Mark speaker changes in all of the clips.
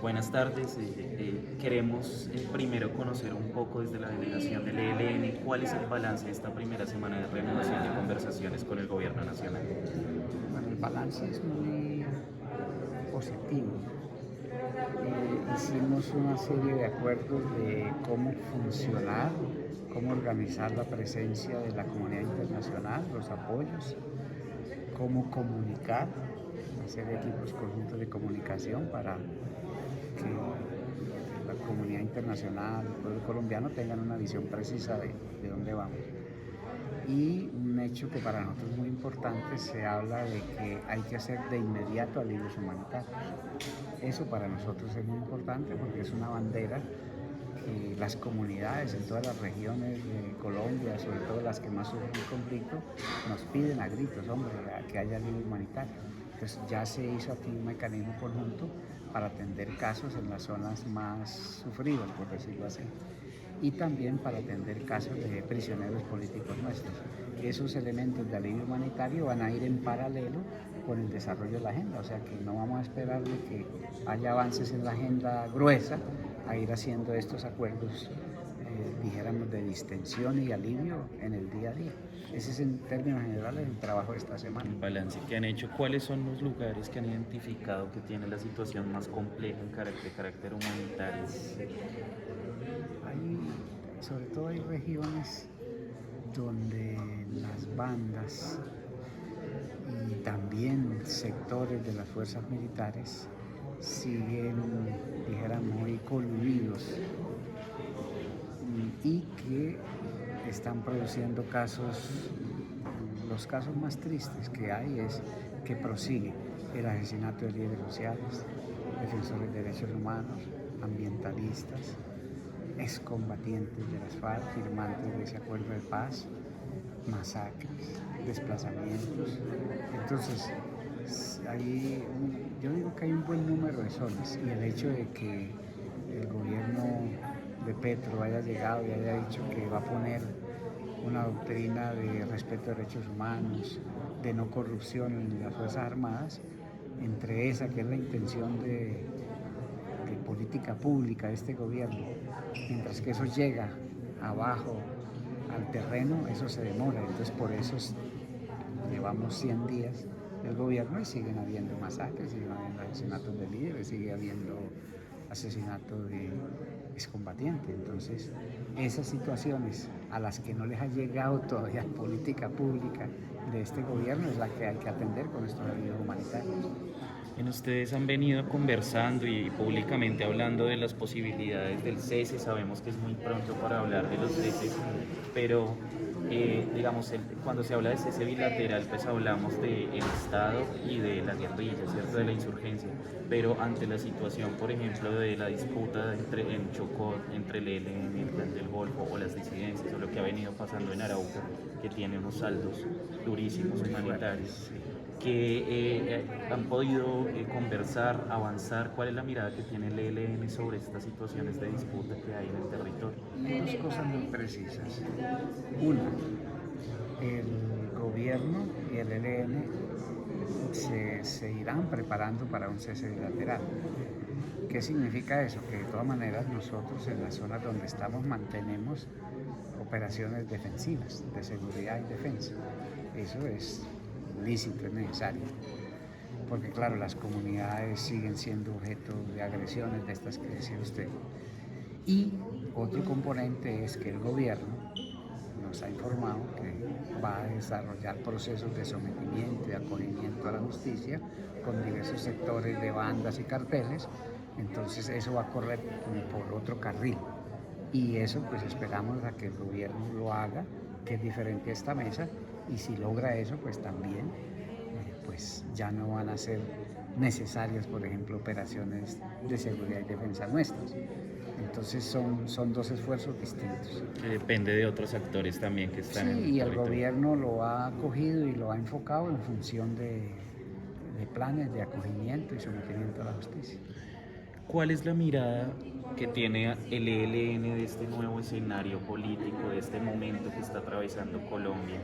Speaker 1: Buenas tardes. Queremos primero conocer un poco desde la delegación del ELN cuál es el balance de esta primera semana de reanudación de conversaciones con el gobierno nacional.
Speaker 2: Bueno, el balance es muy positivo. Hicimos una serie de acuerdos de cómo funcionar, cómo organizar la presencia de la comunidad internacional, los apoyos, cómo comunicar, hacer equipos conjuntos de comunicación para que la comunidad internacional, el pueblo colombiano tengan una visión precisa de dónde vamos. Y un hecho que para nosotros es muy importante, se habla de que hay que hacer de inmediato alivios humanitarios. Eso para nosotros es muy importante porque es una bandera que las comunidades en todas las regiones de Colombia, sobre todo las que más sufren el conflicto, nos piden a gritos, hombre, que haya alivio humanitario. Entonces ya se hizo aquí un mecanismo conjunto para atender casos en las zonas más sufridas, por decirlo así, y también para atender casos de prisioneros políticos nuestros. Esos elementos de alivio humanitario van a ir en paralelo con el desarrollo de la agenda, o sea que no vamos a esperar de que haya avances en la agenda gruesa a ir haciendo estos acuerdos, dijéramos, de distensión y alivio en el día a día. Ese es en términos generales el trabajo de esta semana.
Speaker 1: El balance que han hecho, cuáles son los lugares que han identificado que tiene la situación más compleja en carácter humanitario.
Speaker 2: Sobre todo hay regiones donde las bandas y también sectores de las fuerzas militares siguen, dijéramos, muy coludidos y que están produciendo casos. Los casos más tristes que hay es que prosigue el asesinato de líderes sociales, defensores de derechos humanos, ambientalistas, excombatientes de las FARC, firmantes de ese acuerdo de paz, masacres, desplazamientos. Entonces, yo digo que hay un buen número de zonas, y el hecho de que el gobierno de Petro haya llegado y haya dicho que va a poner una doctrina de respeto a derechos humanos, de no corrupción en las Fuerzas Armadas, entre esa que es la intención de política pública de este gobierno, mientras que eso llega abajo al terreno, eso se demora. Entonces por eso llevamos 100 días del gobierno y siguen habiendo masacres, siguen habiendo asesinatos de líderes, sigue habiendo asesinatos de excombatientes. Entonces esas situaciones a las que no les ha llegado todavía política pública de este gobierno es la que hay que atender con estos ayudos humanitarios.
Speaker 1: Ustedes han venido conversando y públicamente hablando de las posibilidades del cese. Sabemos que es muy pronto para hablar de los ceses, pero digamos, cuando se habla de cese bilateral, pues hablamos del Estado y de la guerrilla, ¿cierto? De la insurgencia. Pero ante la situación, por ejemplo, de la disputa en Chocó entre el ELN, el Clan del Golfo o las disidencias, o lo que ha venido pasando en Arauca, que tiene unos saldos durísimos humanitarios, que han podido conversar, avanzar. ¿Cuál es la mirada que tiene el ELN sobre estas situaciones de disputa que hay en el territorio?
Speaker 2: Hay dos cosas muy precisas. Una, el gobierno y el ELN se irán preparando para un cese bilateral. ¿Qué significa eso? Que de todas maneras nosotros en las zonas donde estamos mantenemos operaciones defensivas, de seguridad y defensa. Eso es lícito, es necesario, porque claro, las comunidades siguen siendo objeto de agresiones de estas que decía usted. Y otro componente es que el gobierno nos ha informado que va a desarrollar procesos de sometimiento y acogimiento a la justicia con diversos sectores de bandas y carteles. Entonces eso va a correr como por otro carril, y eso pues esperamos a que el gobierno lo haga, que es diferente a esta mesa, y si logra eso pues también pues ya no van a ser necesarias, por ejemplo, operaciones de seguridad y defensa nuestras. Entonces son dos esfuerzos distintos.
Speaker 1: Que depende de otros actores también que están
Speaker 2: Sí,
Speaker 1: en el
Speaker 2: y el
Speaker 1: territorio.
Speaker 2: gobierno lo ha acogido y lo ha enfocado en función de planes de acogimiento y sometimiento a la justicia.
Speaker 1: ¿Cuál es la mirada que tiene el ELN de este nuevo escenario político, de este momento que está atravesando Colombia,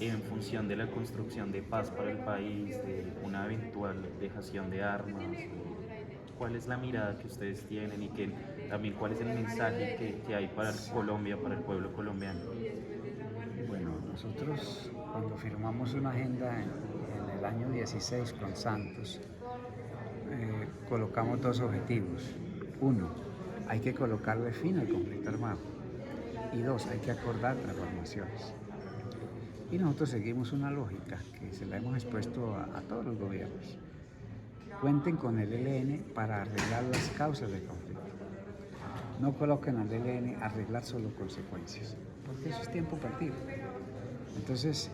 Speaker 1: en función de la construcción de paz para el país, de una eventual dejación de armas? ¿cuál es la mirada que ustedes tienen y también cuál es el mensaje que hay para Colombia, para el pueblo colombiano?
Speaker 2: Bueno, nosotros cuando firmamos una agenda en el año 16 con Santos, colocamos dos objetivos. Uno, hay que colocarle fin al conflicto armado. Y dos, hay que acordar transformaciones. Y nosotros seguimos una lógica que se la hemos expuesto a todos los gobiernos. Cuenten con el ELN para arreglar las causas del conflicto. No coloquen al ELN a arreglar solo consecuencias, porque eso es tiempo perdido. Entonces,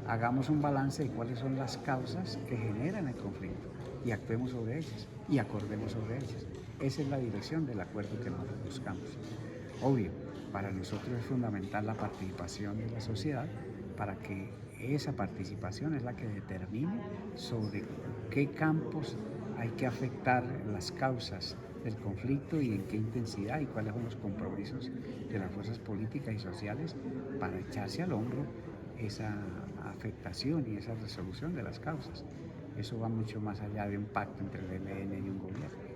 Speaker 2: hagamos un balance de cuáles son las causas que generan el conflicto y actuemos sobre ellas y acordemos sobre ellas. Esa es la dirección del acuerdo que nosotros buscamos. Obvio, para nosotros es fundamental la participación de la sociedad para que esa participación es la que determine sobre qué campos hay que afectar las causas del conflicto y en qué intensidad y cuáles son los compromisos de las fuerzas políticas y sociales para echarse al hombro esa afectación y esa resolución de las causas. Eso va mucho más allá de un pacto entre el ELN y un gobierno.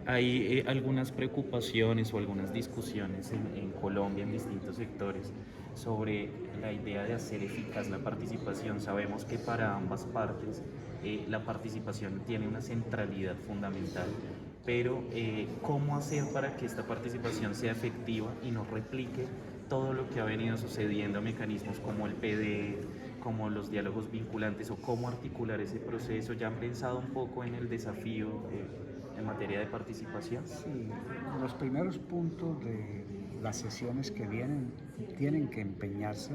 Speaker 1: Hay algunas preocupaciones o algunas discusiones en Colombia, en distintos sectores, sobre la idea de hacer eficaz la participación. Sabemos que para ambas partes la participación tiene una centralidad fundamental, pero ¿cómo hacer para que esta participación sea efectiva y no replique todo lo que ha venido sucediendo, mecanismos como el PD, como los diálogos vinculantes, o cómo articular ese proceso? ¿Ya han pensado un poco en el desafío en materia de participación?
Speaker 2: Sí, los primeros puntos de las sesiones que vienen tienen que empeñarse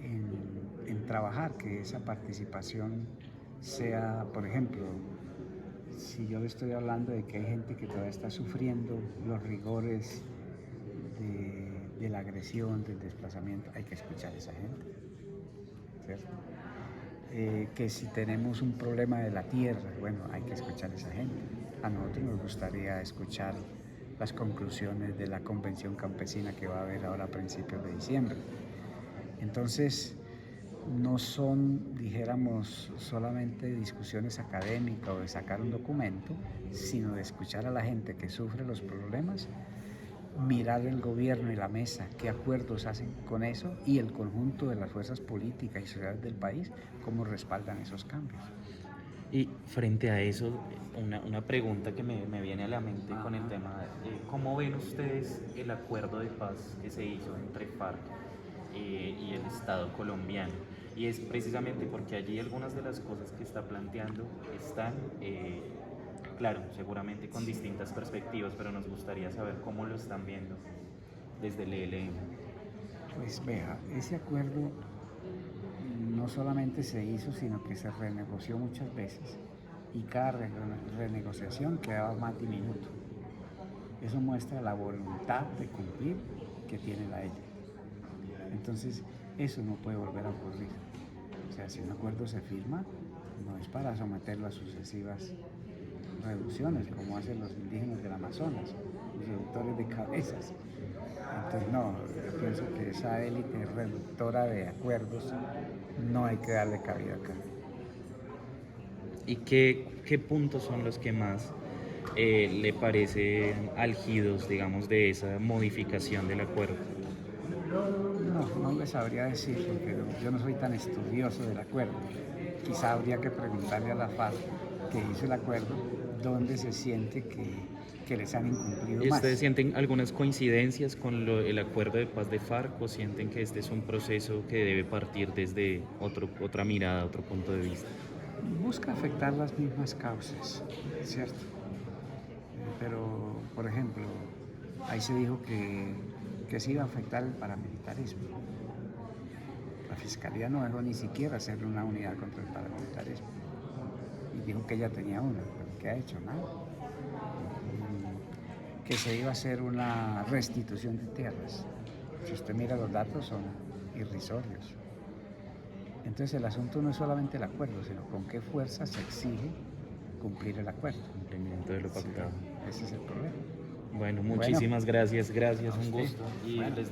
Speaker 2: en trabajar que esa participación sea, por ejemplo, si yo le estoy hablando de que hay gente que todavía está sufriendo los rigores de la agresión, del desplazamiento, hay que escuchar a esa gente, ¿cierto? Que si tenemos un problema de la tierra, bueno, hay que escuchar a esa gente. A nosotros nos gustaría escuchar las conclusiones de la convención campesina que va a haber ahora a principios de diciembre. Entonces, no son, dijéramos, solamente discusiones académicas o de sacar un documento, sino de escuchar a la gente que sufre los problemas, mirar el gobierno y la mesa, qué acuerdos hacen con eso y el conjunto de las fuerzas políticas y sociales del país, cómo respaldan esos cambios.
Speaker 1: Y frente a eso, una pregunta que me viene a la mente con el tema de cómo ven ustedes el acuerdo de paz que se hizo entre FARC y el Estado colombiano. Y es precisamente porque allí algunas de las cosas que está planteando están, claro, seguramente con distintas perspectivas, pero nos gustaría saber cómo lo están viendo desde el ELN.
Speaker 2: Pues vea, ese acuerdo no solamente se hizo, sino que se renegoció muchas veces y cada renegociación quedaba más diminuto. Eso muestra la voluntad de cumplir que tiene la ella. Entonces, eso no puede volver a ocurrir. O sea, si un acuerdo se firma, no es para someterlo a sucesivas reducciones, como hacen los indígenas del Amazonas, los reductores de cabezas. Entonces, no, yo pienso que esa élite reductora de acuerdos no hay que darle cabida acá.
Speaker 1: ¿Y qué puntos son los que más le parecen álgidos, digamos, de esa modificación del acuerdo?
Speaker 2: No les sabría decir, porque yo no soy tan estudioso del acuerdo. Quizá habría que preguntarle a la FARC que hizo el acuerdo, dónde se siente que les han incumplido
Speaker 1: ¿Y
Speaker 2: más.
Speaker 1: ustedes sienten algunas coincidencias con el acuerdo de paz de FARC o sienten que este es un proceso que debe partir desde otra mirada, otro punto de vista?
Speaker 2: Busca afectar las mismas causas, ¿cierto? Pero, por ejemplo, ahí se dijo que se iba a afectar el paramilitarismo. La Fiscalía no dejó ni siquiera hacer una unidad contra el paramilitarismo. Y dijo que ella tenía una, pero ¿qué ha hecho? Nada. Que se iba a hacer una restitución de tierras. Si usted mira los datos son irrisorios. Entonces el asunto no es solamente el acuerdo, sino con qué fuerza se exige cumplir el acuerdo.
Speaker 1: Cumplimiento de lo pactado.
Speaker 2: Sí, ese es el problema.
Speaker 1: Bueno, muchísimas gracias, un
Speaker 2: usted.
Speaker 1: gusto. Y
Speaker 2: Bueno.
Speaker 1: les